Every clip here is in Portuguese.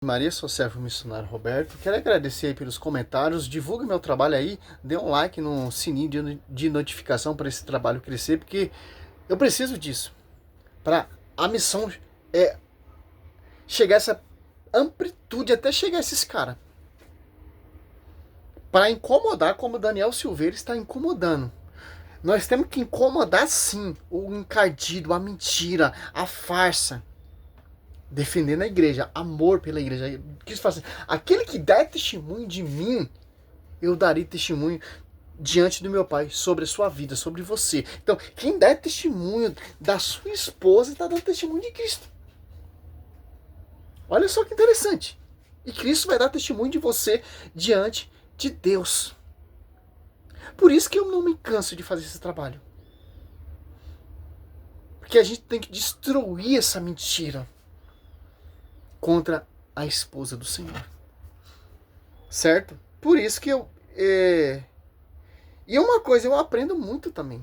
Maria, sou servo missionário Roberto. Quero agradecer aí pelos comentários. Divulgue meu trabalho aí, dê um like no sininho de notificação para esse trabalho crescer, porque eu preciso disso. Para a missão é chegar a essa amplitude até chegar a esses caras. Para incomodar como o Daniel Silveira está incomodando. Nós temos que incomodar sim o encardido, a mentira, a farsa. Defendendo a igreja, amor pela igreja. Quis fazer. Aquele que der testemunho de mim, eu darei testemunho diante do meu Pai sobre a sua vida, sobre você. Então, quem der testemunho da sua esposa está dando testemunho de Cristo. Olha só que interessante. E Cristo vai dar testemunho de você diante de Deus. Por isso que eu não me canso de fazer esse trabalho. Porque a gente tem que destruir essa mentira contra a esposa do Senhor. Certo? Por isso que eu... E uma coisa, eu aprendo muito também.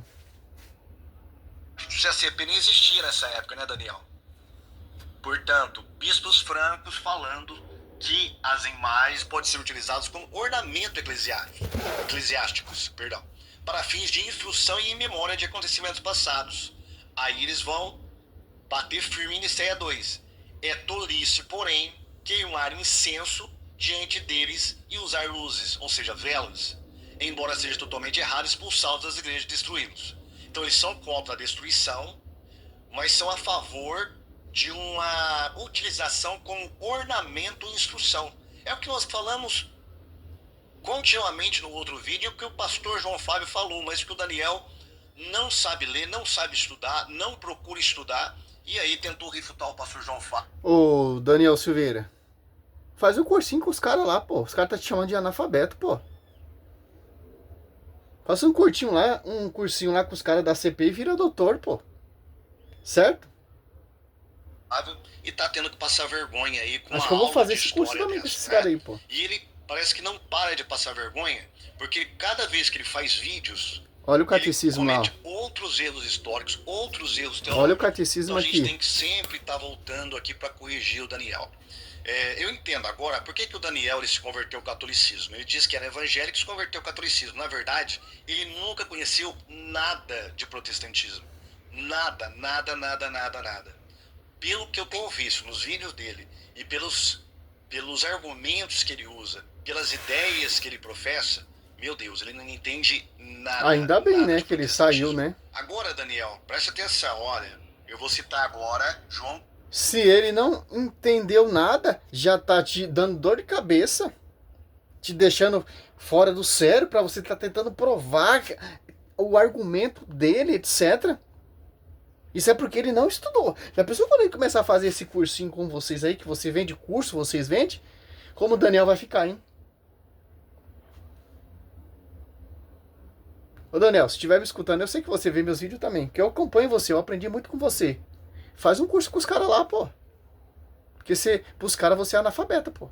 A CP nem existia nessa época, né, Daniel? Portanto, bispos francos falando que as imagens podem ser utilizadas como ornamento eclesiásticos, para fins de instrução e em memória de acontecimentos passados. Aí eles vão bater firme em Nicéia 2. É tolice, porém, queimar incenso diante deles e usar luzes, ou seja, velas, embora seja totalmente errado expulsá-los das igrejas e destruí-los. Então eles são contra a destruição, mas são a favor de uma utilização como ornamento e instrução. É o que nós falamos continuamente no outro vídeo, é o que o pastor João Fábio falou, mas que o Daniel não sabe ler, não sabe estudar, não procura estudar, e aí tentou refutar o pastor João Fábio. Ô, Daniel Silveira, faz um cursinho com os caras lá, pô. Os caras tá te chamando de analfabeto, pô. Faça um cursinho lá com os caras da CP e vira doutor, pô. Certo? E tá tendo que passar vergonha aí com Acho que eu vou fazer esse curso também com esses caras aí, pô. E ele parece que não para de passar vergonha, porque cada vez que ele faz vídeos, olha o catecismo lá. Ele comete outros erros históricos, outros erros teológicos. Olha o catecismo então, aqui. A gente tem que sempre estar voltando aqui para corrigir o Daniel. Eu entendo agora por que o Daniel ele se converteu ao catolicismo. Ele disse que era evangélico e se converteu ao catolicismo. Na verdade, ele nunca conheceu nada de protestantismo. Nada. Pelo que eu tenho visto nos vídeos dele e pelos argumentos que ele usa, pelas ideias que ele professa, meu Deus, ele não entende nada. Ainda bem, né, que ele saiu, né? Agora, Daniel, preste atenção, olha, eu vou citar agora João. Se ele não entendeu nada, já tá te dando dor de cabeça, te deixando fora do sério para você tá tentando provar o argumento dele, etc. Isso é porque ele não estudou. Já pensou quando ele começar a fazer esse cursinho com vocês aí, que você vende curso, vocês vendem? Como o Daniel vai ficar, hein? Ô Daniel, se estiver me escutando, eu sei que você vê meus vídeos também, que eu acompanho você, eu aprendi muito com você. Faz um curso com os caras lá, pô. Porque pros caras você é analfabeta, pô.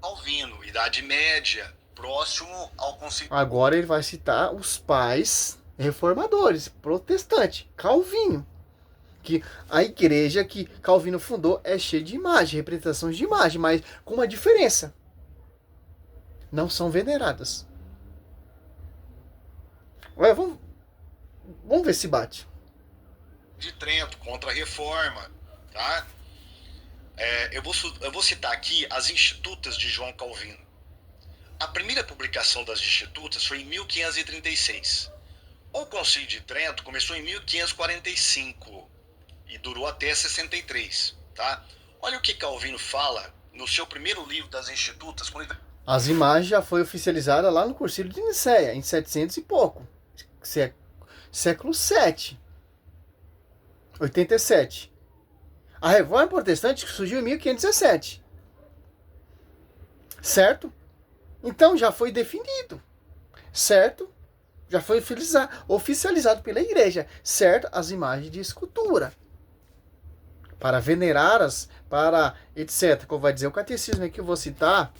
Calvino, Idade Média, próximo ao conceito. Agora ele vai citar os pais reformadores, protestante, Calvino. Que a igreja que Calvino fundou é cheia de imagem, representações de imagem, mas com uma diferença. Não são veneradas. Olha, vamos ver se bate. De Trento contra a Reforma, tá? Eu vou citar aqui as Institutas de João Calvino. A primeira publicação das Institutas foi em 1536. O Concílio de Trento começou em 1545 e durou até 63, tá? Olha o que Calvino fala no seu primeiro livro das Institutas. As imagens já foi oficializada lá no Concílio de Nicéia, em 700 e pouco. Século 7. 87. A Reforma Protestante surgiu em 1517. Certo? Então já foi definido. Certo? Já foi oficializado pela igreja. Certo? As imagens de escultura. Para venerá-las, para etc. Como vai dizer o catecismo aqui que eu vou citar,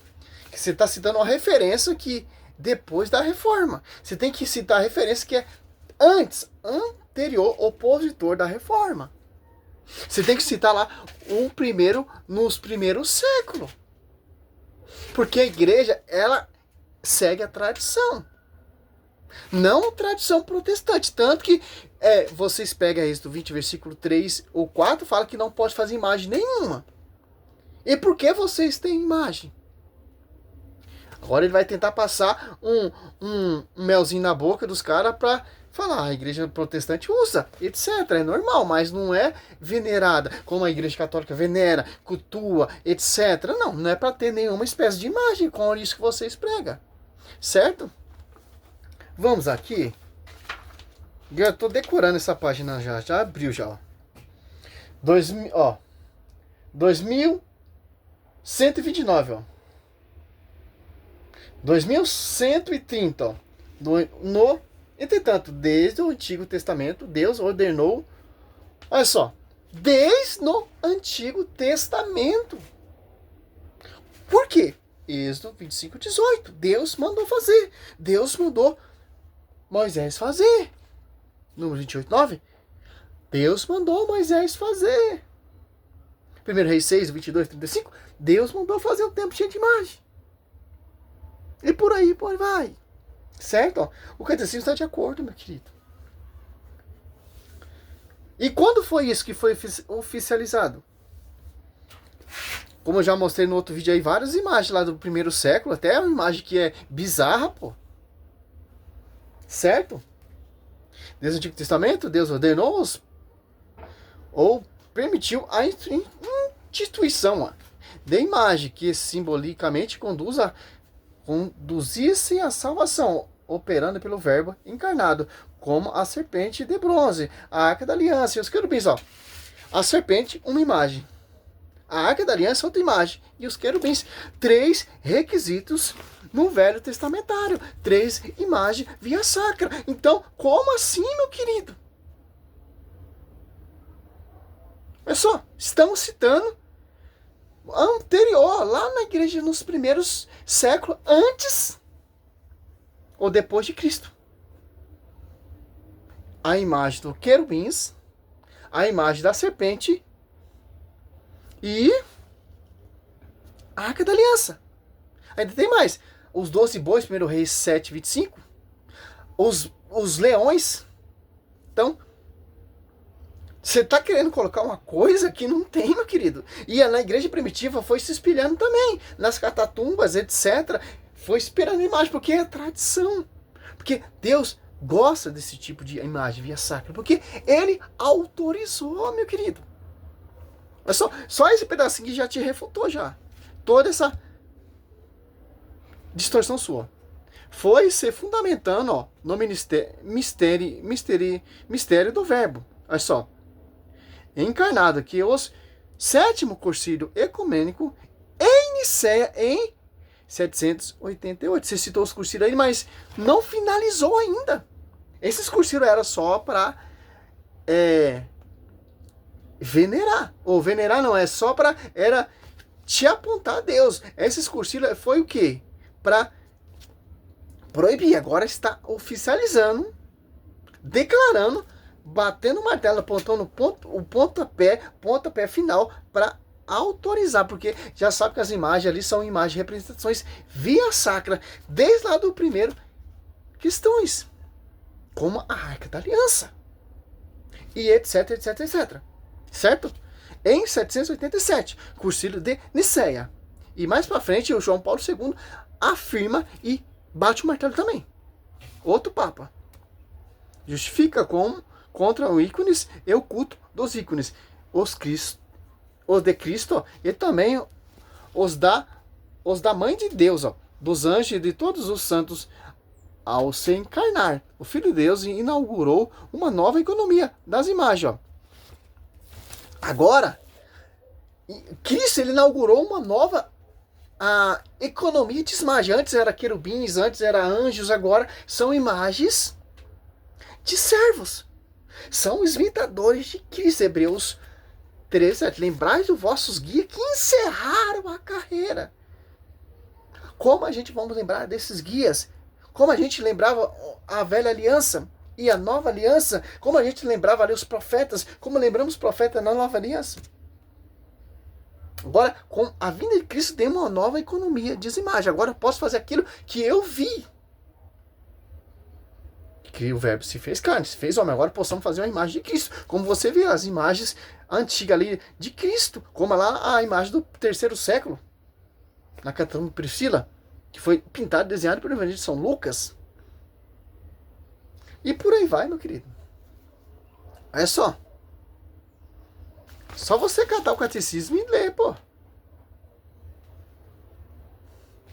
que você está citando uma referência que depois da reforma. Você tem que citar a referência que é anterior, opositor da reforma. Você tem que citar lá o primeiro, nos primeiros séculos. Porque a igreja, ela segue a tradição. Não tradição protestante. Tanto que vocês pegam Êxodo 20, versículo 3 ou 4, fala que não pode fazer imagem nenhuma. E por que vocês têm imagem? Agora ele vai tentar passar um melzinho na boca dos caras para falar, a igreja protestante usa, etc. É normal, mas não é venerada, como a igreja católica venera, cultua, etc. Não é para ter nenhuma espécie de imagem, com isso que vocês pregam. Certo? Vamos aqui. Eu tô decorando essa página já abriu já. 2129, ó. 2130, ó. Entretanto, desde o Antigo Testamento, Deus ordenou, olha só, desde o Antigo Testamento. Por quê? Êxodo 25:18, Deus mandou fazer, Deus mandou Moisés fazer. Número 28:9, Deus mandou Moisés fazer. 1 Reis 6, 22:35, Deus mandou fazer um templo cheio de imagem. E por aí vai. Certo? Ó, o catecismo está de acordo, meu querido. E quando foi isso que foi oficializado? Como eu já mostrei no outro vídeo aí, várias imagens lá do primeiro século, até uma imagem que é bizarra, pô. Certo? Desde o Antigo Testamento, Deus ordenou ou permitiu a instituição de imagem que simbolicamente conduzissem a salvação, operando pelo verbo encarnado, como a serpente de bronze, a arca da aliança e os querubins. Ó. A serpente, uma imagem. A arca da aliança, outra imagem. E os querubins, 3 requisitos no Velho Testamentário. 3 imagens via sacra. Então, como assim, meu querido? Olha só, estamos citando anterior, lá na igreja nos primeiros séculos, antes ou depois de Cristo. A imagem do querubins, a imagem da serpente e a arca da aliança. Ainda tem mais. Os 12 bois, 1 Reis 7:25. Os leões. Então, você está querendo colocar uma coisa que não tem, meu querido. E na igreja primitiva foi se espelhando também. Nas catatumbas, etc. Foi esperando a imagem, porque é tradição. Porque Deus gosta desse tipo de imagem via sacra. Porque Ele autorizou, meu querido. É só esse pedacinho que já te refutou já. Toda essa distorção sua. Foi se fundamentando, ó, no mistério do verbo. Olha só. Encarnado que os 7º Concílio Ecumênico em Nicéia em 788. Você citou os concílios aí, mas não finalizou ainda. Esses concílios eram só para venerar. Ou venerar não, era te apontar a Deus. Esses concílios foi o quê? Para proibir. Agora está oficializando, declarando, batendo o martelo, apontando o pontapé final para autorizar, porque já sabe que as imagens ali são imagens, representações via sacra, desde lá do primeiro questões, como a Arca da Aliança, e etc, etc, etc. Certo? Em 787, Concílio de Nicéia. E mais para frente, o João Paulo II afirma e bate o martelo também. Outro Papa. Justifica contra os ícones e o culto dos ícones. Os de Cristo e também os da Mãe de Deus, ó, dos anjos e de todos os santos. Ao se encarnar, o Filho de Deus inaugurou uma nova economia das imagens. Ó. Agora, Cristo ele inaugurou uma nova economia de imagens. Antes era querubins, antes era anjos, agora são imagens de servos. São os imitadores de Cristo. Hebreus 13, lembrai dos vossos guias que encerraram a carreira. Como a gente vamos lembrar desses guias? Como a gente lembrava a velha aliança e a nova aliança, como a gente lembrava ali os profetas, como lembramos os profetas na nova aliança. Agora, com a vinda de Cristo, tem uma nova economia de imagem. Agora eu posso fazer aquilo que eu vi. Que o verbo se fez carne, se fez homem. Agora possamos fazer uma imagem de Cristo. Como você vê as imagens antigas ali de Cristo. Como lá a imagem do 3º século. Na Catedral de Priscila. Que foi pintado e desenhado pelo evangelho de São Lucas. E por aí vai, meu querido. Olha só. Só você catar o catecismo e ler, pô.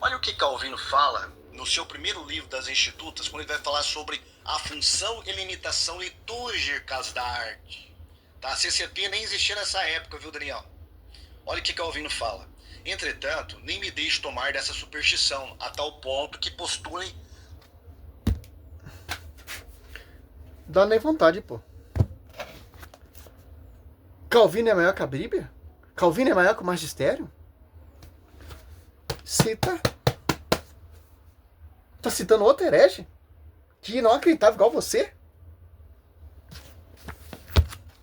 Olha o que Calvino fala no seu primeiro livro das Institutas, quando ele vai falar sobre a função e limitação litúrgicas da arte. Tá? A CCP nem existia nessa época, viu, Daniel? Olha o que Calvino fala. Entretanto, nem me deixe tomar dessa superstição, a tal ponto que postulem... Dá nem vontade, pô. Calvino é maior que a Bíblia? Calvino é maior que o magistério? Você tá citando outro herege? Que não acreditava igual você?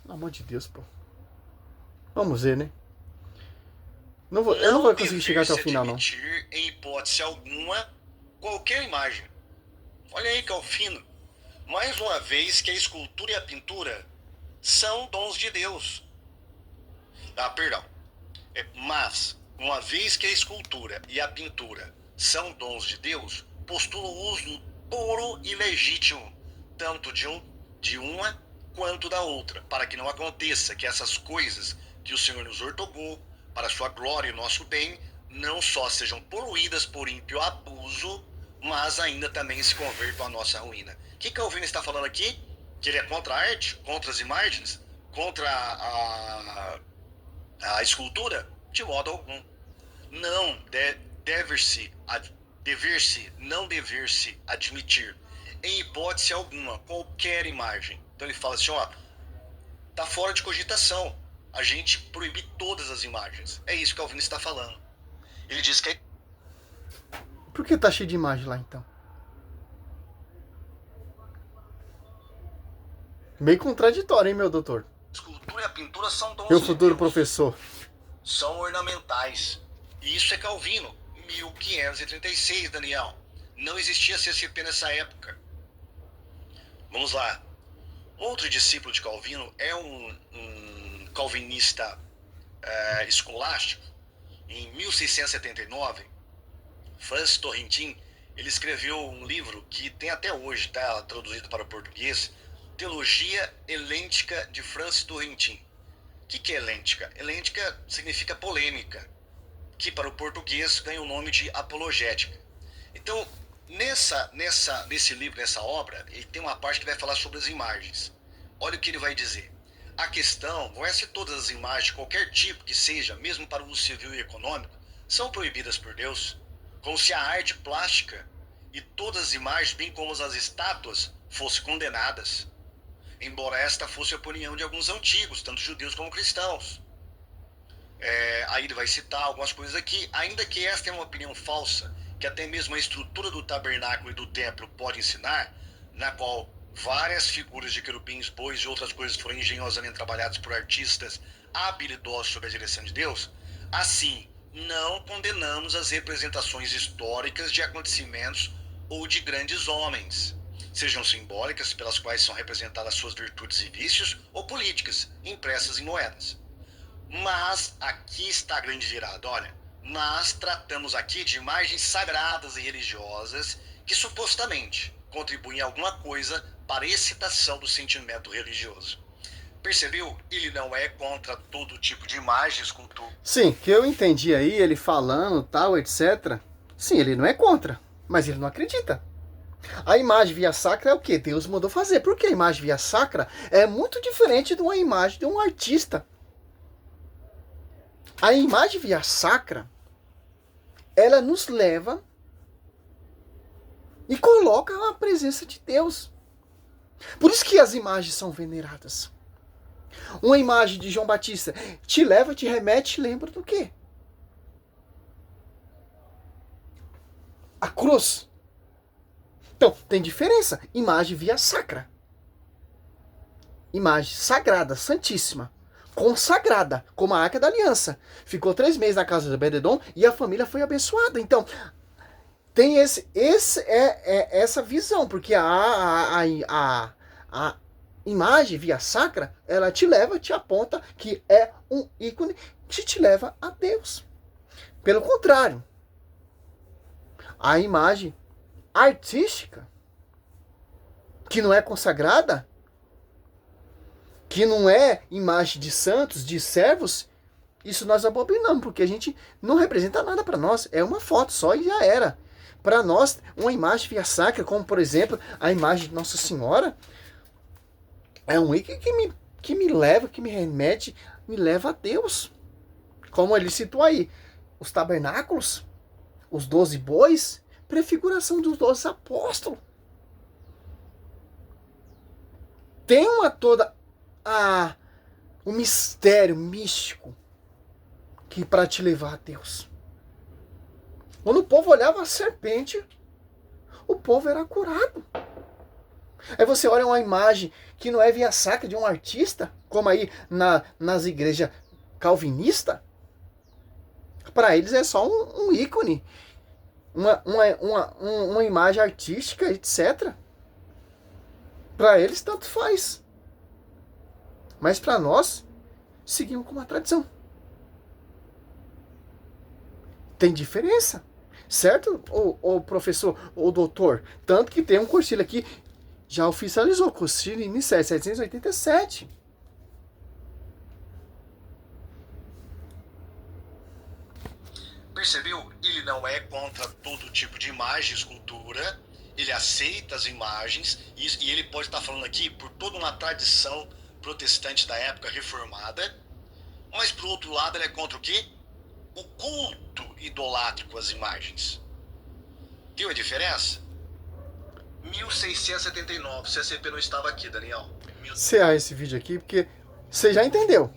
Pelo amor de Deus, pô. Vamos ver, né? Eu não vou conseguir chegar até o final, não. Em hipótese alguma, qualquer imagem. Olha aí, Calvino. Mais uma vez que a escultura e a pintura são dons de Deus. Perdão. Mas, uma vez que a escultura e a pintura são dons de Deus, postula o uso puro e legítimo, tanto de uma quanto da outra, para que não aconteça que essas coisas que o Senhor nos ortogou, para a sua glória e nosso bem, não só sejam poluídas por ímpio abuso, mas ainda também se convertam à nossa ruína. O que Calvino está falando aqui? Que ele é contra a arte, contra as imagens, contra a escultura? De modo algum. Não dever-se admitir, em hipótese alguma, qualquer imagem. Então ele fala assim, ó, tá fora de cogitação a gente proibir todas as imagens. É isso que Calvino está falando. Ele diz que... Por que tá cheio de imagem lá, então? Meio contraditório, hein, meu doutor? A escultura e a pintura são dons Meu de futuro Deus. professor. São ornamentais. E isso é Calvino, 1536, Daniel. Não existia CCP nessa época. Vamos lá. Outro discípulo de Calvino é um calvinista escolástico. Em 1679, Francis Torrentin, ele escreveu um livro que tem até hoje, tá traduzido para o português, Teologia Helêntica de Francis Torrentin. O que é helêntica? Helêntica significa polêmica, que para o português ganha o nome de apologética. Então, nesse livro, nessa obra, ele tem uma parte que vai falar sobre as imagens. Olha o que ele vai dizer. A questão não é se todas as imagens, de qualquer tipo que seja, mesmo para o uso civil e econômico, são proibidas por Deus, como se a arte plástica e todas as imagens, bem como as estátuas, fossem condenadas. Embora esta fosse a opinião de alguns antigos, tanto judeus como cristãos. Aí ele vai citar algumas coisas aqui, ainda que esta é uma opinião falsa, que até mesmo a estrutura do tabernáculo e do templo pode ensinar, na qual várias figuras de querubins, bois e outras coisas foram engenhosamente trabalhadas por artistas habilidosos sob a direção de Deus, assim, não condenamos as representações históricas de acontecimentos ou de grandes homens, sejam simbólicas, pelas quais são representadas suas virtudes e vícios, ou políticas, impressas em moedas. Mas aqui está a grande virada, olha. Mas tratamos aqui de imagens sagradas e religiosas que supostamente contribuem alguma coisa para a excitação do sentimento religioso. Percebeu? Ele não é contra todo tipo de imagens, cultura. Sim, que eu entendi aí, ele falando, tal, etc. Sim, ele não é contra, mas ele não acredita. A imagem via sacra é o que Deus mandou fazer. Porque a imagem via sacra é muito diferente de uma imagem de um artista. A imagem via sacra, ela nos leva e coloca a presença de Deus. Por isso que as imagens são veneradas. Uma imagem de João Batista te leva, te remete, lembra do quê? A cruz. Então, tem diferença. Imagem via sacra. imagem sagrada, santíssima, consagrada, como a Arca da Aliança. Ficou 3 meses na casa de Obed-edom e a família foi abençoada. Então, tem essa visão, porque a imagem via sacra, ela te leva, te aponta que é um ícone que te leva a Deus. Pelo contrário, a imagem artística, que não é consagrada, que não é imagem de santos, de servos, isso nós abominamos, porque a gente não representa nada para nós. É uma foto só e já era. Para nós, uma imagem via sacra, como por exemplo a imagem de Nossa Senhora, é um ícone que me leva, que me remete, me leva a Deus. Como ele citou aí, os tabernáculos, os 12 bois, prefiguração dos 12 apóstolos. Tem o mistério místico que para te levar a Deus. Quando o povo olhava a serpente, o povo era curado. Aí você olha uma imagem que não é via sacra de um artista, como aí nas igrejas calvinistas, para eles é só um ícone, uma imagem artística, etc. Para eles tanto faz. Mas para nós, seguimos com uma tradição. Tem diferença. Certo, o professor, ou doutor? Tanto que tem um cursilho aqui, já oficializou, cursilho inicial 787. Percebeu? Ele não é contra todo tipo de imagem, escultura. Ele aceita as imagens. E ele pode estar falando aqui por toda uma tradição protestante da época reformada. Mas, por outro lado, ele é contra o quê? O culto idolátrico às imagens. Viu a diferença? 1679. O CCP não estava aqui, Daniel. Encerrar esse vídeo aqui, porque você já entendeu.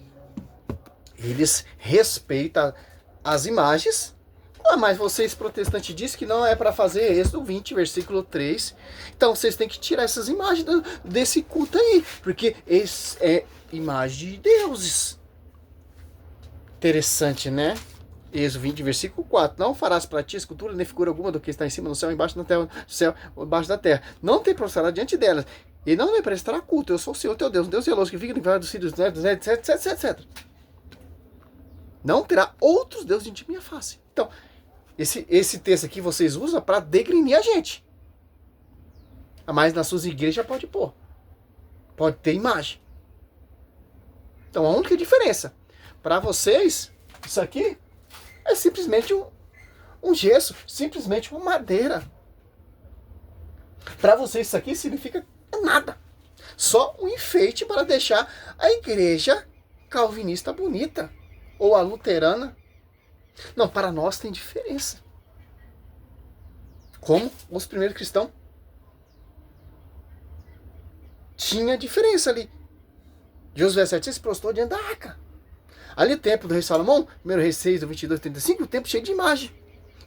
Eles respeitam as imagens, mas vocês protestantes dizem que não é para fazer Êxodo 20, versículo 3. Então vocês têm que tirar essas imagens desse culto aí, porque esse é imagem de deuses. Interessante, né? Êxodo 20, versículo 4. Não farás para ti escultura nem figura alguma do que está em cima no céu, embaixo na terra, no céu, embaixo da terra. Não te prostrarás diante delas. E não lhe prestará culto. Eu sou o Senhor teu Deus, um Deus zeloso que fica livrar dos filhos, etc. Não terá outros deuses diante de minha face. Então, esse texto aqui vocês usam para degrinir a gente. Mas nas suas igrejas pode pôr. Pode ter imagem. Então, a única diferença. Para vocês, isso aqui é simplesmente um gesso, simplesmente uma madeira. Para vocês isso aqui significa nada. Só um enfeite para deixar a igreja calvinista bonita. Ou a luterana. Não, para nós tem diferença. Como os primeiros cristãos. Tinha diferença ali. Josué 7 se prostrou diante da arca. Ali o templo do rei Salomão, 1 Reis 6, 22, 35, o templo cheio de imagem.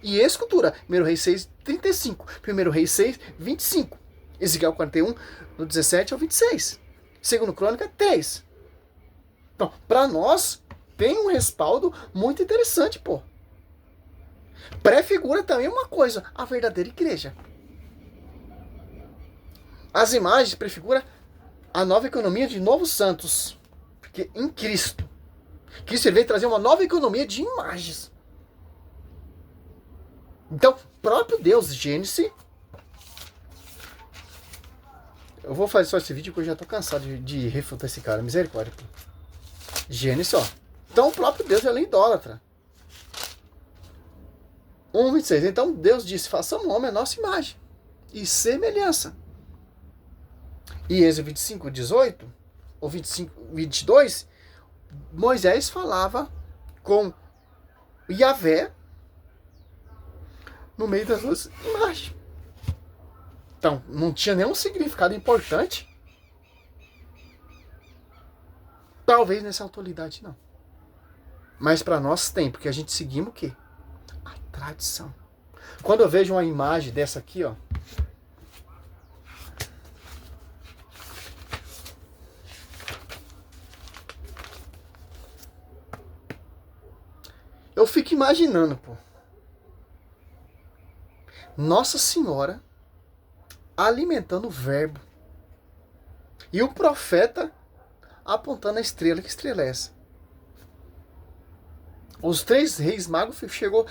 E escultura, 1 Reis 6, 35, 1 Reis 6, 25. Ezequiel 41, no 17 ao 26. 2 Crônica 3. Então, para nós, tem um respaldo muito interessante, pô. Prefigura também uma coisa, a verdadeira igreja. As imagens prefiguram a nova economia de novos santos. Porque em Cristo. Cristo veio trazer uma nova economia de imagens. Então, próprio Deus, Gênesis. Eu vou fazer só esse vídeo porque eu já tô cansado de refutar esse cara. Misericórdia. Gênesis, ó. Então, o próprio Deus é idólatra. 1:26. Então, Deus disse: façamos um homem a nossa imagem e semelhança. E Êxodo 25:18 ou 25:22, Moisés falava com Yahvé no meio das duas imagens. Então, não tinha nenhum significado importante. Talvez nessa autoridade não. Mas para nós tem, porque a gente seguimos o quê? A tradição. Quando eu vejo uma imagem dessa aqui, ó, Eu fico imaginando, pô. Nossa Senhora alimentando o verbo. E o profeta apontando a estrela. Que estrela é essa? Os 3 reis magos chegou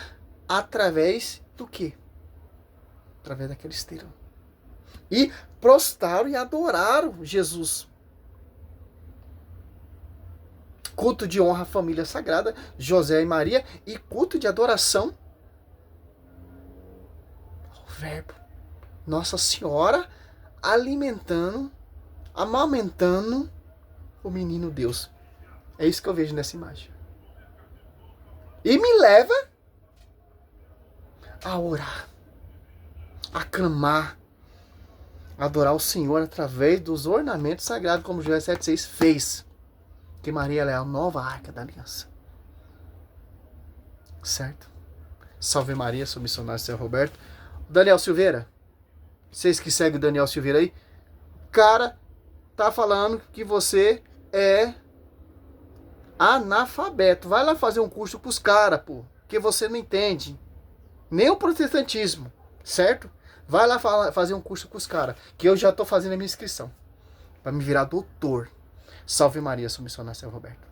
através do quê? Através daquela estrela. E prostraram e adoraram Jesus. Culto de honra à família sagrada, José e Maria, e culto de adoração ao verbo. Nossa Senhora alimentando, amamentando o menino Deus. É isso que eu vejo nessa imagem. E me leva a orar, a clamar, a adorar o Senhor através dos ornamentos sagrados, como Joel 7,6 fez. Que Maria é a nova arca da aliança. Certo? Salve Maria, sou missionário São Roberto. Daniel Silveira, vocês que seguem o Daniel Silveira aí, o cara tá falando que você é analfabeto. Vai lá fazer um curso com os caras, pô. Que você não entende nem o protestantismo, certo? Vai lá fazer um curso com os caras. Que eu já tô fazendo a minha inscrição. Pra me virar doutor. Salve Maria, sou missionário São Roberto.